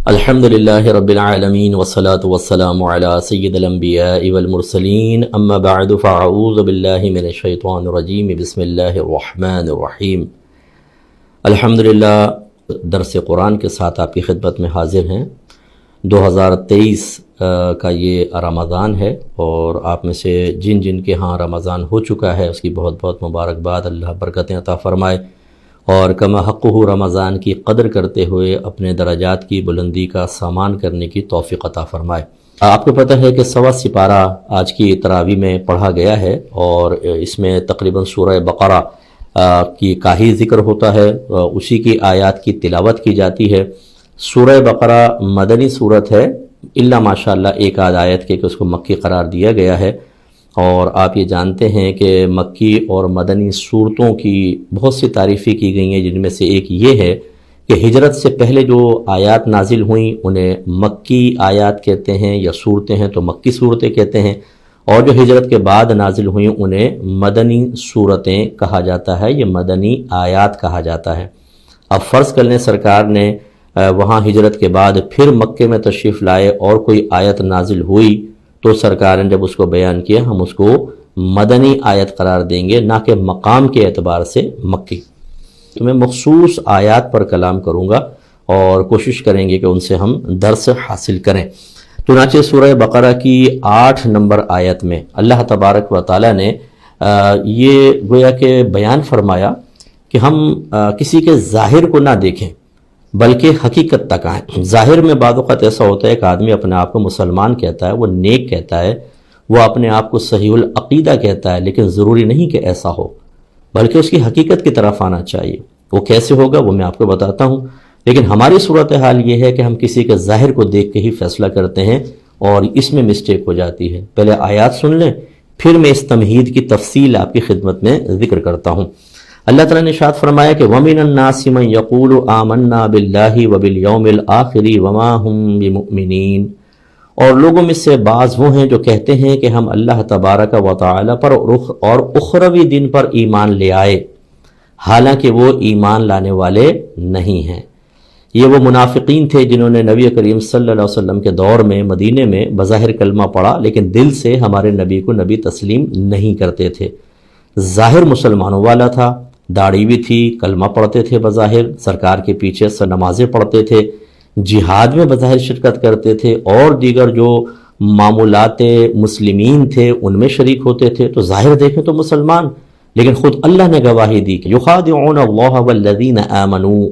الحمدللہ رب العالمین والصلاة والسلام علی سید الانبیاء والمرسلین اما بعد فاعوذ باللہ من الشیطان الرجیم بسم اللہ الرحمن الرحیم۔ الحمدللہ درس قرآن کے ساتھ آپ کی خدمت میں حاضر ہیں۔ 2023 کا یہ رمضان ہے اور آپ میں سے جن جن کے ہاں رمضان ہو چکا ہے اس کی بہت بہت مبارکباد، اللہ برکتیں عطا فرمائے اور کما حقہ رمضان کی قدر کرتے ہوئے اپنے درجات کی بلندی کا سامان کرنے کی توفیق عطا فرمائے۔ آپ کو پتہ ہے کہ 100واں سپارہ آج کی تراویح میں پڑھا گیا ہے اور اس میں تقریباً سورہ بقرہ کا ہی ذکر ہوتا ہے، اسی کی آیات کی تلاوت کی جاتی ہے۔ سورہ بقرہ مدنی صورت ہے الا ماشاءاللہ ایک آدھ آیت کے کہ اس کو مکی قرار دیا گیا ہے، اور آپ یہ جانتے ہیں کہ مکی اور مدنی صورتوں کی بہت سی تعریفیں کی گئی ہیں، جن میں سے ایک یہ ہے کہ ہجرت سے پہلے جو آیات نازل ہوئیں انہیں مکی آیات کہتے ہیں یا صورتیں ہیں تو مکی صورتیں کہتے ہیں، اور جو ہجرت کے بعد نازل ہوئیں انہیں مدنی صورتیں کہا جاتا ہے، یہ مدنی آیات کہا جاتا ہے۔ اب فرض کر لیں سرکار نے وہاں ہجرت کے بعد پھر مکے میں تشریف لائے اور کوئی آیت نازل ہوئی تو سرکار نے جب اس کو بیان کیا ہم اس کو مدنی آیت قرار دیں گے، نہ کہ مقام کے اعتبار سے مکی۔ تو میں مخصوص آیات پر کلام کروں گا اور کوشش کریں گے کہ ان سے ہم درس حاصل کریں۔ چنانچہ سورہ بقرہ کی 8 نمبر آیت میں اللہ تبارک و تعالی نے یہ گویا کہ بیان فرمایا کہ ہم کسی کے ظاہر کو نہ دیکھیں بلکہ حقیقت تک آئیں۔ ظاہر میں بعض اوقات ایسا ہوتا ہے کہ آدمی اپنے آپ کو مسلمان کہتا ہے، وہ نیک کہتا ہے، وہ اپنے آپ کو صحیح العقیدہ کہتا ہے، لیکن ضروری نہیں کہ ایسا ہو، بلکہ اس کی حقیقت کی طرف آنا چاہیے۔ وہ کیسے ہوگا وہ میں آپ کو بتاتا ہوں، لیکن ہماری صورتحال یہ ہے کہ ہم کسی کے ظاہر کو دیکھ کے ہی فیصلہ کرتے ہیں اور اس میں مسٹیک ہو جاتی ہے۔ پہلے آیات سن لیں پھر میں اس تمہید کی تفصیل آپ کی خدمت میں ذکر کرتا ہوں۔ اللہ تعالیٰ نے ارشاد فرمایا کہ وَمِنَ النَّاسِ مَن يَقُولُ آمَنَّا بِاللَّهِ وَبِالْيَوْمِ الْآخِرِ وَمَا هُمْ بِمُؤْمِنِينَ، اور لوگوں میں سے بعض وہ ہیں جو کہتے ہیں کہ ہم اللہ تبارک و تعالی پر اور اخروی دن پر ایمان لے آئے، حالانکہ وہ ایمان لانے والے نہیں ہیں۔ یہ وہ منافقین تھے جنہوں نے نبی کریم صلی اللہ علیہ وسلم کے دور میں مدینے میں بظاہر کلمہ پڑھا لیکن دل سے ہمارے نبی کو نبی تسلیم نہیں کرتے تھے۔ ظاہر مسلمانوں والا تھا، داڑھی بھی تھی، کلمہ پڑھتے تھے بظاہر، سرکار کے پیچھے سے نمازیں پڑھتے تھے، جہاد میں بظاہر شرکت کرتے تھے، اور دیگر جو معمولات مسلمین تھے ان میں شریک ہوتے تھے، تو ظاہر دیکھیں تو مسلمان، لیکن خود اللہ نے گواہی دی کہ یخادعون اللہ والذین آمنوا،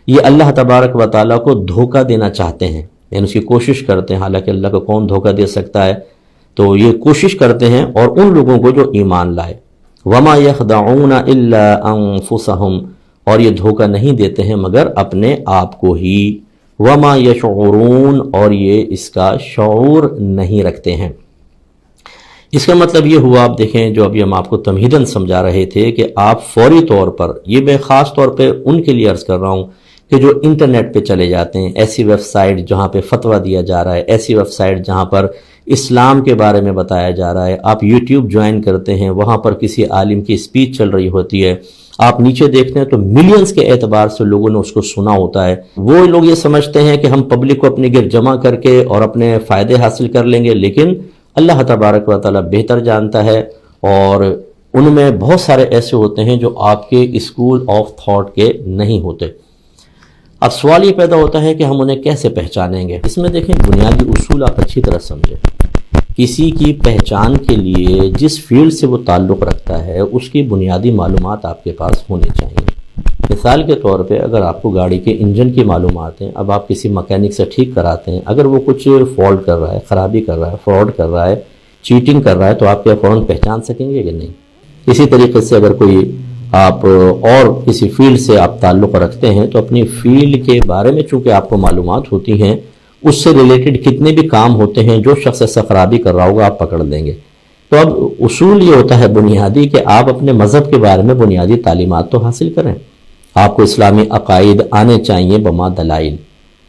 یہ اللہ تبارک و تعالیٰ کو دھوکہ دینا چاہتے ہیں، یعنی اس کی کوشش کرتے ہیں، حالانکہ اللہ کو کون دھوکہ دے سکتا ہے، تو یہ کوشش کرتے ہیں، اور ان لوگوں کو جو ایمان لائے۔ وما يخدعون الا انفسهم، اور یہ دھوکہ نہیں دیتے ہیں مگر اپنے آپ کو ہی۔ وما يشعرون، اور یہ اس کا شعور نہیں رکھتے ہیں۔ اس کا مطلب یہ ہوا، آپ دیکھیں جو ابھی ہم آپ کو تمہیداً سمجھا رہے تھے کہ آپ فوری طور پر، یہ میں خاص طور پہ ان کے لیے عرض کر رہا ہوں کہ جو انٹرنیٹ پہ چلے جاتے ہیں، ایسی ویب سائٹ جہاں پہ فتویٰ دیا جا رہا ہے، ایسی ویب سائٹ جہاں پر اسلام کے بارے میں بتایا جا رہا ہے، آپ یوٹیوب جوائن کرتے ہیں، وہاں پر کسی عالم کی اسپیچ چل رہی ہوتی ہے، آپ نیچے دیکھتے ہیں تو ملینز کے اعتبار سے لوگوں نے اس کو سنا ہوتا ہے۔ وہ لوگ یہ سمجھتے ہیں کہ ہم پبلک کو اپنے گرد جمع کر کے اور اپنے فائدے حاصل کر لیں گے، لیکن اللہ تبارک و تعالیٰ بہتر جانتا ہے، اور ان میں بہت سارے ایسے ہوتے ہیں جو آپ کے اسکول آف تھاٹ کے نہیں ہوتے۔ اب سوال یہ پیدا ہوتا ہے کہ ہم انہیں کیسے پہچانیں گے؟ اس میں دیکھیں بنیادی اصول آپ اچھی طرح سمجھیں۔ کسی کی پہچان کے لیے جس فیلڈ سے وہ تعلق رکھتا ہے اس کی بنیادی معلومات آپ کے پاس ہونی چاہیے۔ مثال کے طور پہ اگر آپ کو گاڑی کے انجن کی معلومات ہیں، اب آپ کسی مکینک سے ٹھیک کراتے ہیں، اگر وہ کچھ فالٹ کر رہا ہے، خرابی کر رہا ہے، فراڈ کر رہا ہے، چیٹنگ کر رہا ہے، تو آپ کیا فوراً پہچان سکیں گے کہ نہیں؟ اسی طریقے سے اگر کوئی آپ اور کسی فیلڈ سے آپ تعلق رکھتے ہیں تو اپنی فیلڈ کے بارے میں چونکہ آپ کو معلومات ہوتی ہیں، اس سے ریلیٹڈ کتنے بھی کام ہوتے ہیں جو شخص ایسا خرابی کر رہا ہوگا آپ پکڑ لیں گے۔ تو اب اصول یہ ہوتا ہے بنیادی کہ آپ اپنے مذہب کے بارے میں بنیادی تعلیمات تو حاصل کریں۔ آپ کو اسلامی عقائد آنے چاہیے بما دلائل،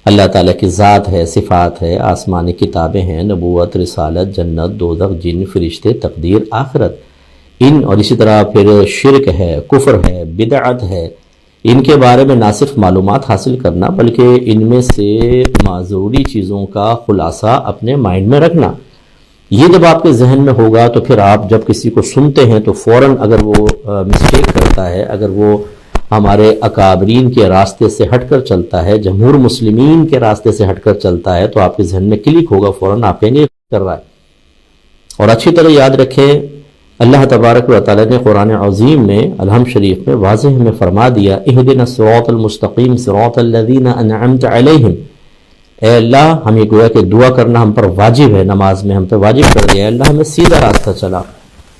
اللہ تعالیٰ کی ذات ہے، صفات ہے، آسمانی کتابیں ہیں، نبوت، رسالت، جنت، دوزخ، جن، فرشتے، تقدیر، آخرت، اور اسی طرح پھر شرک ہے، کفر ہے، بدعت ہے، ان کے بارے میں نہ صرف معلومات حاصل کرنا بلکہ ان میں سے ضروری چیزوں کا خلاصہ اپنے مائنڈ میں رکھنا. یہ جب آپ کے ذہن میں ہوگا تو پھر آپ جب کسی کو سنتے ہیں تو فوراً اگر وہ مسٹیک کرتا ہے، اگر وہ ہمارے اکابرین کے راستے سے ہٹ کر چلتا ہے، جمہور مسلمین کے راستے سے ہٹ کر چلتا ہے، تو آپ کے ذہن میں کلک ہوگا، فوراً آپ کہیں گے کر رہا ہے. اور اچھی طرح یاد رکھیں، اللہ تبارک و تعالیٰ نے قرآن عظیم میں الحمد شریف میں واضح ہمیں فرما دیا، اہدنا الصراط المستقیم صراط الذین انعمت علیہم. اے اللہ، ہم یہ گویا کہ دعا کرنا ہم پر واجب ہے، نماز میں ہم پر واجب کر دیا. اللہ ہمیں سیدھا راستہ چلا،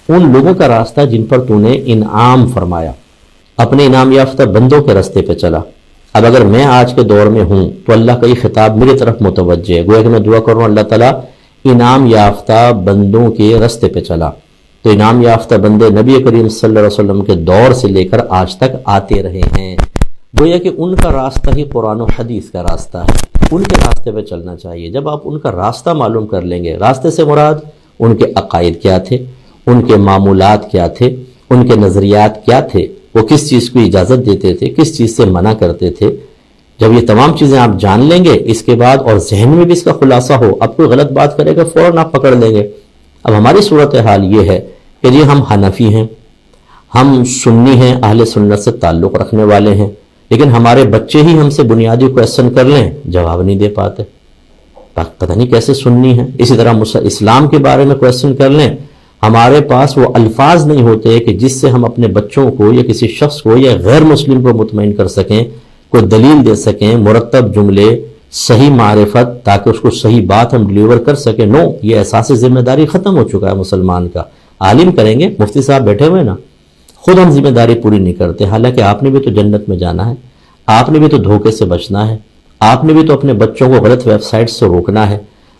ان لوگوں کا راستہ جن پر تو نے انعام فرمایا، اپنے انعام یافتہ بندوں کے راستے پہ چلا. اب اگر میں آج کے دور میں ہوں تو اللہ کا یہ خطاب میری طرف متوجہ ہے، گویا کہ میں دعا کر رہا ہوں اللہ تعالیٰ انعام یافتہ بندوں کے راستے پہ چلا. تو انعام یافتہ بندے نبی کریم صلی اللہ علیہ وسلم کے دور سے لے کر آج تک آتے رہے ہیں. گویا کہ ان کا راستہ ہی قرآن و حدیث کا راستہ ہے، ان کے راستے پہ چلنا چاہیے. جب آپ ان کا راستہ معلوم کر لیں گے، راستے سے مراد ان کے عقائد کیا تھے، ان کے معمولات کیا تھے، ان کے نظریات کیا تھے، وہ کس چیز کو اجازت دیتے تھے، کس چیز سے منع کرتے تھے. جب یہ تمام چیزیں آپ جان لیں گے اس کے بعد، اور ذہن میں بھی اس کا خلاصہ ہو، اب کوئی غلط بات کرے گا فوراً آپ پکڑ لیں گے. اب ہماری صورتحال یہ ہے کہ جی ہم حنفی ہیں، ہم سنی ہیں، اہل سنت سے تعلق رکھنے والے ہیں، لیکن ہمارے بچے ہی ہم سے بنیادی کویسچن کر لیں، جواب نہیں دے پاتے، پتہ نہیں کیسے سنی ہیں. اسی طرح اسلام کے بارے میں کویسچن کر لیں، ہمارے پاس وہ الفاظ نہیں ہوتے کہ جس سے ہم اپنے بچوں کو یا کسی شخص کو یا غیر مسلم کو مطمئن کر سکیں، کوئی دلیل دے سکیں، مرتب جملے، صحیح معرفت، تاکہ اس کو صحیح بات ہم ڈلیور کر سکیں. نو، یہ احساس ذمہ داری ختم ہو چکا ہے مسلمان کا. عالم کریں گے، مفتی صاحب بیٹھے ہوئے نا، خود ہم ذمہ داری پوری نہیں کرتے. حالانکہ آپ نے بھی تو جنت میں جانا ہے، آپ نے بھی تو دھوکے سے بچنا ہے، آپ نے بھی تو اپنے بچوں کو غلط ویب سائٹ سے روکنا ہے،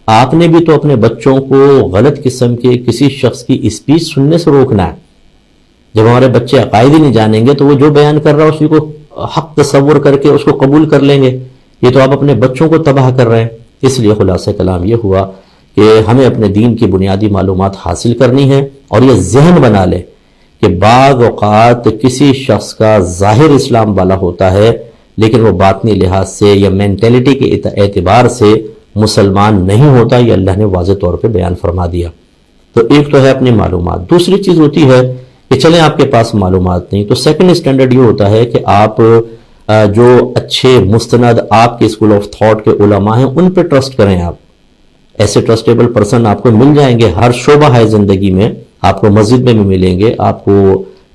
آپ نے بھی تو اپنے بچوں کو غلط قسم کے کسی شخص کی اسپیچ سننے سے روکنا ہے. جب ہمارے بچے عقائد ہی نہیں جانیں گے تو وہ جو بیان کر رہا ہے اسی کو حق تصور کر کے اس کو قبول کر لیں گے. یہ تو آپ اپنے بچوں کو تباہ کر رہے ہیں. اس لیے خلاصہ کلام یہ ہوا کہ ہمیں اپنے دین کی بنیادی معلومات حاصل کرنی ہے، اور یہ ذہن بنا لے کہ بعض اوقات کسی شخص کا ظاہر اسلام والا ہوتا ہے لیکن وہ باطنی لحاظ سے یا مینٹیلٹی کے اعتبار سے مسلمان نہیں ہوتا. یہ اللہ نے واضح طور پہ بیان فرما دیا. تو ایک تو ہے اپنی معلومات. دوسری چیز ہوتی ہے کہ چلیں آپ کے پاس معلومات نہیں، تو سیکنڈ اسٹینڈرڈ یہ ہوتا ہے کہ آپ جو اچھے مستند آپ کے اسکول آف تھاٹ کے علماء ہیں ان پہ ٹرسٹ کریں. آپ ایسے ٹرسٹیبل پرسن آپ کو مل جائیں گے، ہر شعبہ ہے زندگی میں. آپ کو مسجد میں بھی ملیں گے، آپ کو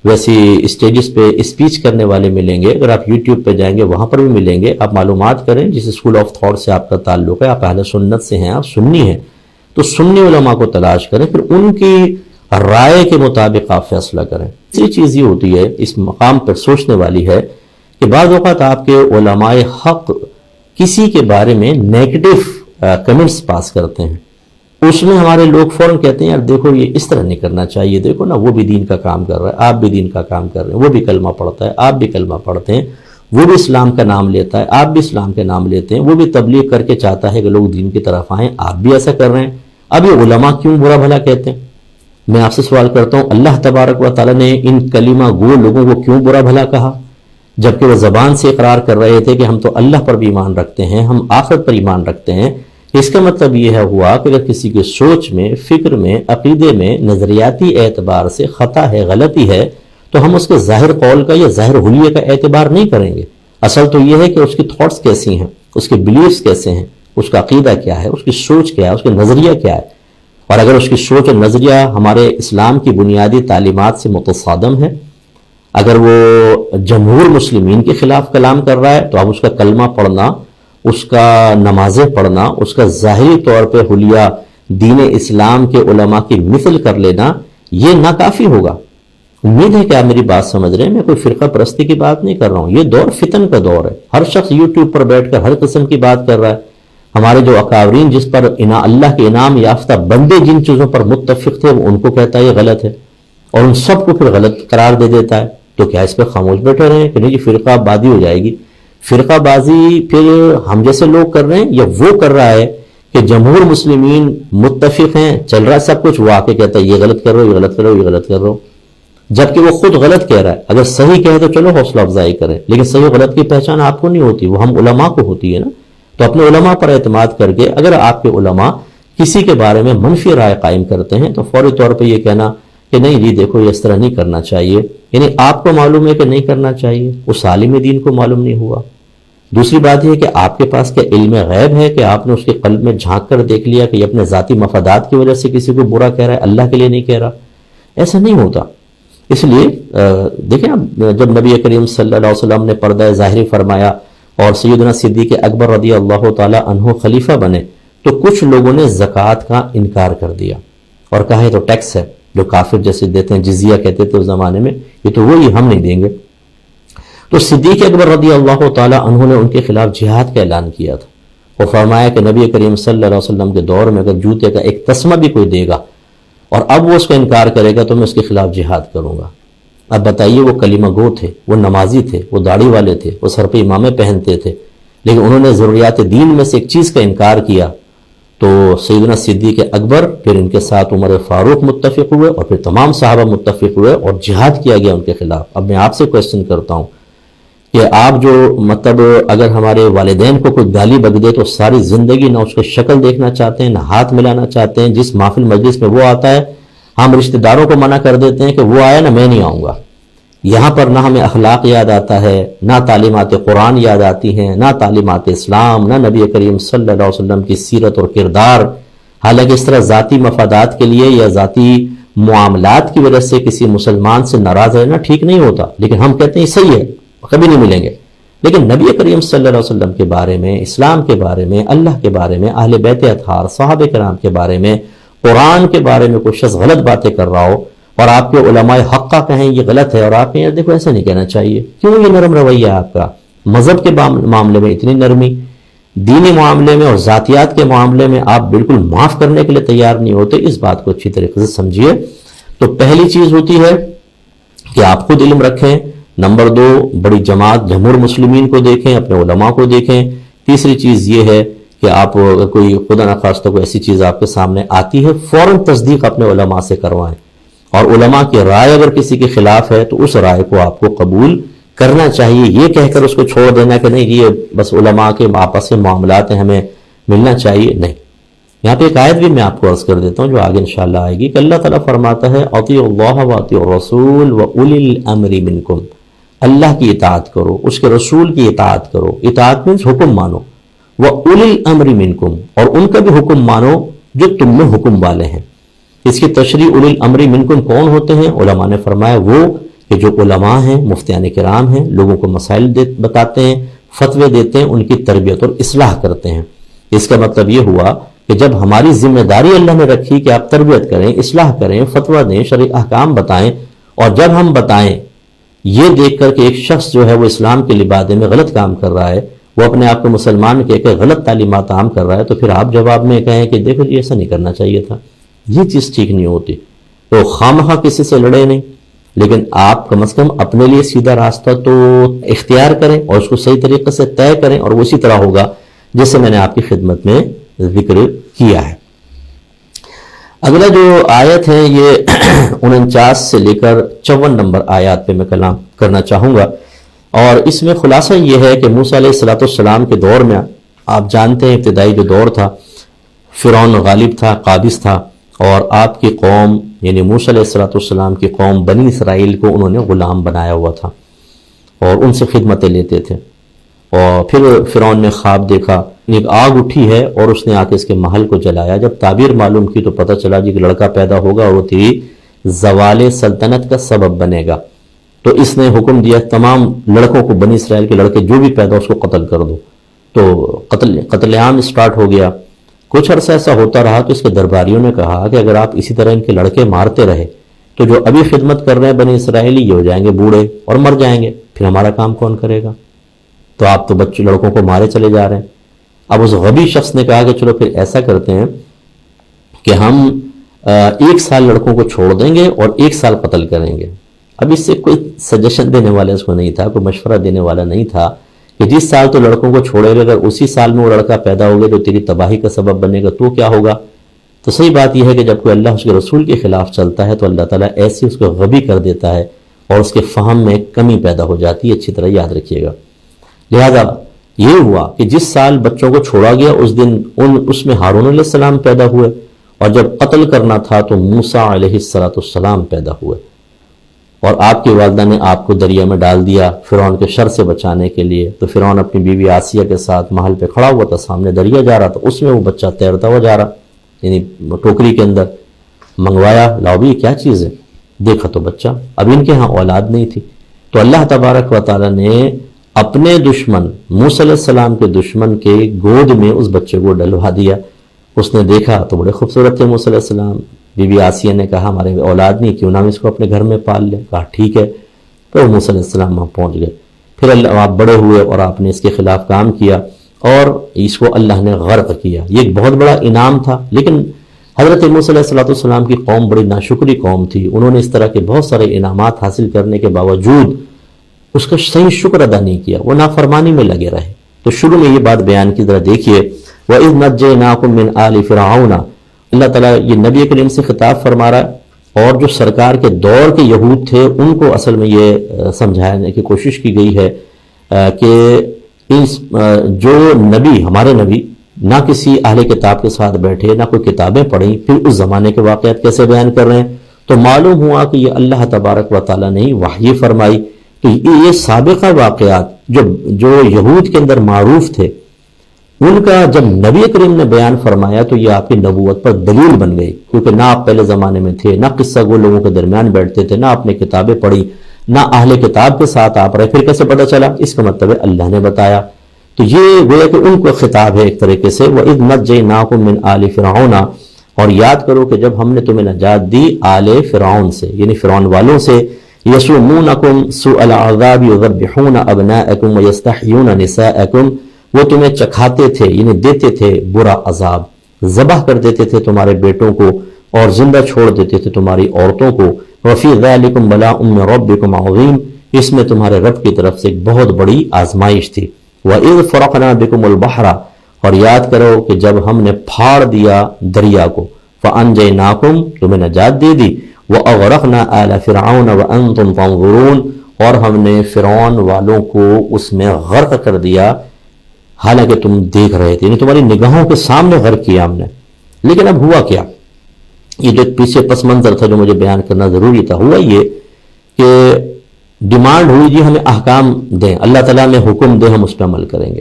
ویسی اسٹیجز پہ اسپیچ کرنے والے ملیں گے، اگر آپ یوٹیوب پہ جائیں گے وہاں پر بھی ملیں گے. آپ معلومات کریں جس اسکول آف تھاٹ سے آپ کا تعلق ہے، آپ اہل سنت سے ہیں، آپ سنی ہیں، تو سنی علماء کو تلاش کریں، پھر ان کی رائے کے مطابق آپ فیصلہ کریں. تیسری چیز یہ ہوتی ہے، اس مقام پر سوچنے والی ہے، کہ بعض اوقات آپ کے علماء حق کسی کے بارے میں نیگیٹو کمنٹس پاس کرتے ہیں. اس میں ہمارے لوگ فوراً کہتے ہیں یار دیکھو یہ اس طرح نہیں کرنا چاہیے، دیکھو نا وہ بھی دین کا کام کر رہا ہے، آپ بھی دین کا کام کر رہے ہیں، وہ بھی کلمہ پڑھتا ہے، آپ بھی کلمہ پڑھتے ہیں، وہ بھی اسلام کا نام لیتا ہے، آپ بھی اسلام کے نام لیتے ہیں، وہ بھی تبلیغ کر کے چاہتا ہے کہ لوگ دین کی طرف آئیں، آپ بھی ایسا کر رہے ہیں. اب یہ علماء کیوں برا بھلا کہتے ہیں؟ میں آپ سے سوال کرتا ہوں، اللہ تبارک و تعالیٰ نے ان کلمہ گو لوگوں کو کیوں برا بھلا کہا، جبکہ وہ زبان سے اقرار کر رہے تھے کہ ہم تو اللہ پر بھی ایمان رکھتے ہیں، ہم آخرت پر ایمان رکھتے ہیں. اس کا مطلب یہ ہوا کہ اگر کسی کے سوچ میں، فکر میں، عقیدے میں نظریاتی اعتبار سے خطا ہے، غلطی ہے، تو ہم اس کے ظاہر قول کا یا ظاہر حلیے کا اعتبار نہیں کریں گے. اصل تو یہ ہے کہ اس کی تھاٹس کیسی ہیں، اس کے بلیفز کیسے ہیں، اس کا عقیدہ کیا ہے، اس کی سوچ کیا ہے، اس کا نظریہ کیا ہے. اور اگر اس کی سوچ اور نظریہ ہمارے اسلام کی بنیادی تعلیمات سے متصادم ہے، اگر وہ جمہور مسلمین کے خلاف کلام کر رہا ہے، تو اب اس کا کلمہ پڑھنا، اس کا نمازیں پڑھنا، اس کا ظاہری طور پہ حلیہ دین اسلام کے علماء کی مثل کر لینا، یہ ناکافی ہوگا. امید ہے کہ آپ میری بات سمجھ رہے ہیں. میں کوئی فرقہ پرستی کی بات نہیں کر رہا ہوں. یہ دور فتن کا دور ہے. ہر شخص یوٹیوب پر بیٹھ کر ہر قسم کی بات کر رہا ہے. ہمارے جو اکابرین جس پر اللہ کے انعام یافتہ بندے جن چیزوں پر متفق تھے وہ ان کو کہتا ہے یہ غلط ہے، اور ان سب کو پھر غلط قرار دے دیتا ہے. تو کیا اس پہ خاموش بیٹھے رہے ہیں کہ نہیں جی فرقہ بازی ہو جائے گی؟ فرقہ بازی پھر ہم جیسے لوگ کر رہے ہیں یا وہ کر رہا ہے کہ جمہور مسلمین متفق ہیں، چل رہا ہے سب کچھ، وہ آ کے کہتا ہے یہ غلط کر رہے ہو، یہ غلط کر رہے ہو، یہ غلط کر رہے ہو. جبکہ وہ خود غلط کہہ رہا ہے. اگر صحیح کہے تو چلو حوصلہ افزائی کریں، لیکن صحیح غلط کی پہچان آپ کو نہیں ہوتی، وہ ہم علماء کو ہوتی ہے نا. تو اپنے علماء پر اعتماد کر کے اگر آپ کے علماء کسی کے بارے میں منفی رائے قائم کرتے ہیں تو فوری طور پہ یہ کہنا کہ نہیں جی دیکھو یہ اس طرح نہیں کرنا چاہیے، یعنی آپ کو معلوم ہے کہ نہیں کرنا چاہیے، اس عالم دین کو معلوم نہیں ہوا. دوسری بات یہ کہ آپ کے پاس کیا علم غیب ہے کہ آپ نے اس کے قلب میں جھانک کر دیکھ لیا کہ یہ اپنے ذاتی مفادات کی وجہ سے کسی کو برا کہہ رہا ہے، اللہ کے لیے نہیں کہہ رہا؟ ایسا نہیں ہوتا. اس لیے دیکھیں جب نبی کریم صلی اللہ علیہ وسلم نے پردہ ظاہری فرمایا اور سیدنا صدیق اکبر رضی اللہ تعالی عنہ خلیفہ بنے تو کچھ لوگوں نے زکوٰۃ کا انکار کر دیا اور کہا یہ تو ٹیکس ہے جو کافر جیسے دیتے ہیں، جزیہ کہتے تھے اس زمانے میں، یہ تو وہی ہم نہیں دیں گے. تو صدیق اکبر رضی اللہ تعالی عنہ نے ان کے خلاف جہاد کا اعلان کیا تھا اور فرمایا کہ نبی کریم صلی اللہ علیہ وسلم کے دور میں اگر جوتے کا ایک تسمہ بھی کوئی دے گا اور اب وہ اس کا انکار کرے گا تو میں اس کے خلاف جہاد کروں گا. اب بتائیے وہ کلمہ گو تھے، وہ نمازی تھے، وہ داڑھی والے تھے، وہ سر پہ امامے پہنتے تھے، لیکن انہوں نے ضروریات دین میں سے ایک چیز کا انکار کیا. تو سیدنا صدیق اکبر، پھر ان کے ساتھ عمر فاروق متفق ہوئے اور پھر تمام صحابہ متفق ہوئے اور جہاد کیا گیا ان کے خلاف. اب میں آپ سے کویسچن کرتا ہوں کہ آپ جو مطلب اگر ہمارے والدین کو کوئی گالی بک دے تو ساری زندگی نہ اس کی شکل دیکھنا چاہتے ہیں، نہ ہاتھ ملانا چاہتے ہیں، جس محفل مجلس میں وہ آتا ہے ہم رشتہ داروں کو منع کر دیتے ہیں کہ وہ آیا نا میں نہیں آؤں گا. یہاں پر نہ ہمیں اخلاق یاد آتا ہے، نہ تعلیمات قرآن یاد آتی ہیں، نہ تعلیمات اسلام، نہ نبی کریم صلی اللہ علیہ وسلم کی سیرت اور کردار. حالانکہ اس طرح ذاتی مفادات کے لیے یا ذاتی معاملات کی وجہ سے کسی مسلمان سے ناراض رہنا ٹھیک نہیں ہوتا، لیکن ہم کہتے ہیں صحیح ہے، کبھی نہیں ملیں گے. لیکن نبی کریم صلی اللہ علیہ وسلم کے بارے میں، اسلام کے بارے میں، اللہ کے بارے میں، اہل بیت اطہار صحابہ کرام کے بارے میں، قرآن کے بارے میں کوئی شخص غلط باتیں کر رہا ہو اور آپ کے علماء حق کا کہیں یہ غلط ہے اور آپ کہیں دیکھو ایسا نہیں کہنا چاہیے، کیوں یہ نرم رویہ آپ کا؟ مذہب کے معاملے میں اتنی نرمی، دینی معاملے میں اور ذاتیات کے معاملے میں آپ بالکل معاف کرنے کے لیے تیار نہیں ہوتے. اس بات کو اچھی طریقے سے سمجھیے. تو پہلی چیز ہوتی ہے کہ آپ خود علم رکھیں. نمبر 2 بڑی جماعت جمہور مسلمین کو دیکھیں، اپنے علماء کو دیکھیں. تیسری چیز یہ ہے کہ آپ کوئی خدا نخواستہ کوئی ایسی چیز آپ کے سامنے آتی ہے فوراً تصدیق اپنے علماء سے کروائیں، اور علماء کی رائے اگر کسی کے خلاف ہے تو اس رائے کو آپ کو قبول کرنا چاہیے. یہ کہہ کر اس کو چھوڑ دینا کہ نہیں یہ بس علماء کے آپس کے معاملات ہیں ہمیں ملنا چاہیے، نہیں. یہاں پہ ایک آیت بھی میں آپ کو عرض کر دیتا ہوں جو آگے انشاءاللہ آئے گی کہ اللہ تعالیٰ فرماتا ہے اطیعوا اللہ واطیعوا الرسول واولی الامر منکم. اللہ کی اطاعت کرو، اس کے رسول کی اطاعت کرو. اطاعت مینس حکم مانو. وَأُولِي الْأَمْرِ مِنْكُمْ، اور ان کا بھی حکم مانو جو تم میں حکم والے ہیں. اس کی تشریح اولی الامر منکم کون ہوتے ہیں؟ علماء نے فرمایا وہ کہ جو علماء ہیں، مفتیان کرام ہیں، لوگوں کو مسائل بتاتے ہیں، فتوے دیتے ہیں، ان کی تربیت اور اصلاح کرتے ہیں. اس کا مطلب یہ ہوا کہ جب ہماری ذمہ داری اللہ نے رکھی کہ آپ تربیت کریں، اصلاح کریں، فتویٰ دیں، شرعی احکام بتائیں، اور جب ہم بتائیں یہ دیکھ کر کہ ایک شخص جو ہے وہ اسلام کے لبادے میں غلط کام کر رہا ہے، وہ اپنے آپ کو مسلمان کہہ کے غلط تعلیمات عام کر رہا ہے، تو پھر آپ جواب میں کہیں کہ دیکھو جی ایسا نہیں کرنا چاہیے تھا، یہ چیز ٹھیک نہیں ہوتی. تو خواہ کسی سے لڑے نہیں، لیکن آپ کم از کم اپنے لیے سیدھا راستہ تو اختیار کریں اور اس کو صحیح طریقے سے طے کریں، اور وہ اسی طرح ہوگا جیسے میں نے آپ کی خدمت میں ذکر کیا ہے. اگلا جو آیت ہے یہ 49 سے لے کر 54 نمبر آیات پہ میں کلام کرنا چاہوں گا، اور اس میں خلاصہ یہ ہے کہ موسیٰ علیہ السلام کے دور میں آپ جانتے ہیں ابتدائی جو دور تھا، فرعون غالب تھا، قابض تھا، اور آپ کی قوم یعنی موسیٰ علیہ السلام کی قوم بنی اسرائیل کو انہوں نے غلام بنایا ہوا تھا اور ان سے خدمتیں لیتے تھے. اور پھر فرعون نے خواب دیکھا، ایک آگ اٹھی ہے اور اس نے آ کے اس کے محل کو جلایا. جب تعبیر معلوم کی تو پتہ چلا جی کہ لڑکا پیدا ہوگا اور وہ تیری زوال سلطنت کا سبب بنے گا. تو اس نے حکم دیا تمام لڑکوں کو، بنی اسرائیل کے لڑکے جو بھی پیدا اس کو قتل کر دو. تو قتل عام اسٹارٹ ہو گیا. کچھ عرصہ ایسا ہوتا رہا تو اس کے درباریوں نے کہا کہ اگر آپ اسی طرح ان کے لڑکے مارتے رہے تو جو ابھی خدمت کر رہے ہیں بنی اسرائیلی یہ ہو جائیں گے بوڑھے اور مر جائیں گے، پھر ہمارا کام کون کرے گا؟ تو آپ تو بچے لڑکوں کو مارے چلے جا رہے ہیں. اب اس غبی شخص نے کہا کہ چلو پھر ایسا کرتے ہیں کہ ہم 1 سال لڑکوں کو چھوڑ دیں گے اور 1 سال قتل کریں گے. اب اس سے کوئی سجیشن دینے والا اس کو نہیں تھا، کوئی مشورہ دینے والا نہیں تھا کہ جس سال تو لڑکوں کو چھوڑے گا اگر اسی سال میں وہ لڑکا پیدا ہوگا جو تیری تباہی کا سبب بنے گا تو کیا ہوگا؟ تو صحیح بات یہ ہے کہ جب کوئی اللہ اس کے رسول کے خلاف چلتا ہے تو اللہ تعالیٰ ایسی اس کو غبی کر دیتا ہے اور اس کے فہم میں کمی پیدا ہو جاتی ہے، اچھی طرح یاد رکھیے گا۔ لہذا یہ ہوا کہ جس سال بچوں کو چھوڑا گیا اس دن اس میں ہارون علیہ السلام پیدا ہوئے، اور جب قتل کرنا تھا تو موسیٰ علیہ السلام پیدا ہوئے، اور آپ کی والدہ نے آپ کو دریا میں ڈال دیا فرعون کے شر سے بچانے کے لیے۔ تو فرعون اپنی بیوی آسیہ کے ساتھ محل پہ کھڑا ہوا تھا، سامنے دریا جا رہا تھا، اس میں وہ بچہ تیرتا ہوا جا رہا، یعنی ٹوکری کے اندر منگوایا، لاؤ بھی کیا چیز ہے، دیکھا تو بچہ، اب ان کے ہاں اولاد نہیں تھی، تو اللہ تبارک و تعالیٰ نے اپنے دشمن موسیٰ علیہ السلام کے دشمن کے گود میں اس بچے کو ڈلوا دیا۔ اس نے دیکھا تو بڑے خوبصورت تھے موسیٰ علیہ السلام، بی بی آسیہ نے کہا ہمارے اولاد نہیں، کیوں نہ ہم اس کو اپنے گھر میں پال لیں، کہا ٹھیک ہے، تو موسیٰ علیہ السلام وہاں پہنچ گئے۔ پھر آپ بڑے ہوئے اور آپ نے اس کے خلاف کام کیا اور اس کو اللہ نے غرق کیا، یہ ایک بہت بڑا انعام تھا، لیکن حضرت موسیٰ علیہ السلام کی قوم بڑی ناشکری قوم تھی، انہوں نے اس طرح کے بہت سارے انعامات حاصل کرنے کے باوجود اس کا صحیح شکر ادا نہیں کیا، وہ نافرمانی میں لگے رہے۔ تو شروع میں یہ بات بیان کی، ذرا دیکھیے، وَإِذْ نَجَّيْنَاكُمْ مِنْ آلِ فِرْعَوْنَ، اللہ تعالیٰ یہ نبی کریم سے خطاب فرما رہا ہے، اور جو سرکار کے دور کے یہود تھے ان کو اصل میں یہ سمجھانے کی کوشش کی گئی ہے کہ جو نبی، ہمارے نبی، نہ کسی اہل کتاب کے ساتھ بیٹھے، نہ کوئی کتابیں پڑھیں، پھر اس زمانے کے واقعات کیسے بیان کر رہے ہیں، تو معلوم ہوا کہ یہ اللہ تبارک و تعالیٰ نے وحی فرمائی۔ تو یہ سابقہ واقعات جو یہود کے اندر معروف تھے، ان کا جب نبی کریم نے بیان فرمایا تو یہ آپ کی نبوت پر دلیل بن گئی، کیونکہ نہ آپ پہلے زمانے میں تھے، نہ قصہ گو لوگوں کے درمیان بیٹھتے تھے، نہ آپ نے کتابیں پڑھی، نہ اہل کتاب کے ساتھ آپ رہے، پھر کیسے پتہ چلا؟ اس کا مطلب ہے اللہ نے بتایا۔ تو یہ گویا کہ ان کو خطاب ہے ایک طریقے سے، وَإِذْ نَجَّيْنَاكُمْ مِنْ آلِ فِرْعَوْنَ، اور یاد کرو کہ جب ہم نے تمہیں نجات دی آل فرعون سے، یعنی فرعون والوں سے، یسومونکم سوء العذاب یذبحون ابناءکم ویستحیون نساءکم، وہ تمہیں چکھاتے تھے، یعنی دیتے تھے برا عذاب، ذبح کر دیتے تھے تمہارے بیٹوں کو اور زندہ چھوڑ دیتے تھے تمہاری عورتوں کو، وفی ذالکم بلاء من ربکم عظیم، اس میں تمہارے رب کی طرف سے ایک بہت بڑی آزمائش تھی۔ وَإِذْ فَرَقْنَا بِكُمُ الْبَحْرَ، اور یاد کرو کہ جب ہم نے پھاڑ دیا دریا کو، فَأَنْجَيْنَاكُمْ، تمہیں نجات دے دی، وَأَغْرَقْنَا آلَ فِرْعَوْنَ وَأَنْتُمْ تَنْظُرُونَ، اور ہم نے فرعون والوں کو اس میں غرق کر دیا حالانکہ تم دیکھ رہے تھے، یعنی تمہاری نگاہوں کے سامنے غرق کیا ہم نے۔ لیکن اب ہوا کیا؟ یہ جو پیچھے پس منظر تھا جو مجھے بیان کرنا ضروری تھا، ہوا یہ کہ ڈیمانڈ ہوئی جی ہمیں احکام دیں، اللہ تعالیٰ نے حکم دے، ہم اس پہ عمل کریں گے۔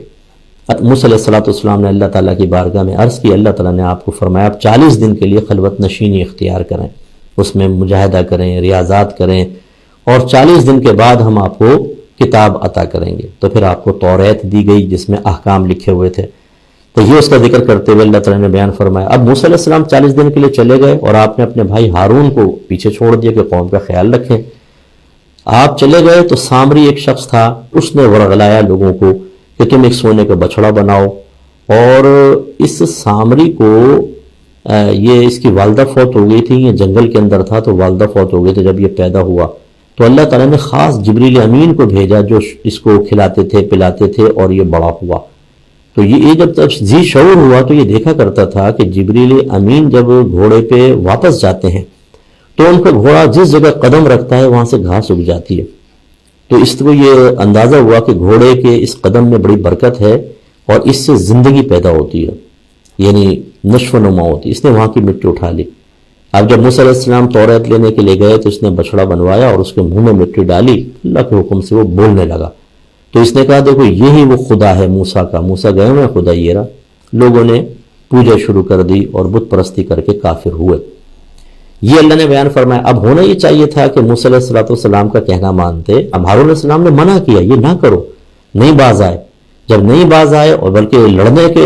موسیٰ علیہ السلام نے اللہ تعالیٰ کی بارگاہ میں عرض کی، اللہ تعالیٰ نے آپ کو فرمایا آپ 40 دن کے لیے خلوت نشینی اختیار کریں، اس میں مجاہدہ کریں، ریاضات کریں، اور 40 دن کے بعد ہم آپ کو کتاب عطا کریں گے۔ تو پھر آپ کو توریت دی گئی جس میں احکام لکھے ہوئے تھے، تو یہ اس کا ذکر کرتے ہوئے اللہ تعالیٰ نے بیان فرمایا۔ اب موسیٰ علیہ السلام 40 دن کے لیے چلے گئے اور آپ نے اپنے بھائی ہارون کو پیچھے چھوڑ دیا کہ قوم کا خیال رکھیں۔ آپ چلے گئے تو سامری ایک شخص تھا، اس نے ورغلایا لوگوں کو کہ تم ایک سونے کا بچڑا بناؤ، اور اس سامری کو یہ اس کی والدہ فوت ہو گئی تھی، یہ جنگل کے اندر تھا تو والدہ فوت ہو گئی تھی جب یہ پیدا ہوا، تو اللہ تعالیٰ نے خاص جبریل امین کو بھیجا جو اس کو کھلاتے تھے پلاتے تھے اور یہ بڑا ہوا۔ تو یہ جب تک ذی شعور ہوا تو یہ دیکھا کرتا تھا کہ جبریل امین جب گھوڑے پہ واپس جاتے ہیں تو ان کا گھوڑا جس جگہ قدم رکھتا ہے وہاں سے گھاس اگ جاتی ہے، تو اس کو یہ اندازہ ہوا کہ گھوڑے کے اس قدم میں بڑی برکت ہے اور اس سے زندگی پیدا ہوتی ہے، یعنی نشو و نما ہوتی ہے۔ اس نے وہاں کی مٹی اٹھا لی۔ اب جب موسیٰ علیہ السلام توریت لینے کے لیے گئے تو اس نے بچڑا بنوایا اور اس کے منہ میں مٹی ڈالی، اللہ کے حکم سے وہ بولنے لگا، تو اس نے کہا دیکھو یہی وہ خدا ہے موسیٰ کا، موسیٰ گئے ہوئے خدا یہ رہا۔ لوگوں نے پوجا شروع کر دی اور بت پرستی کر کے کافر ہوئے۔ یہ اللہ نے بیان فرمایا۔ اب ہونا یہ چاہیے تھا کہ موسیٰ علیہ السلام کا کہنا مانتے، اب ہارون علیہ السلام نے منع کیا یہ نہ کرو، نہیں باز آئے۔ جب نہیں باز آئے اور بلکہ لڑنے کے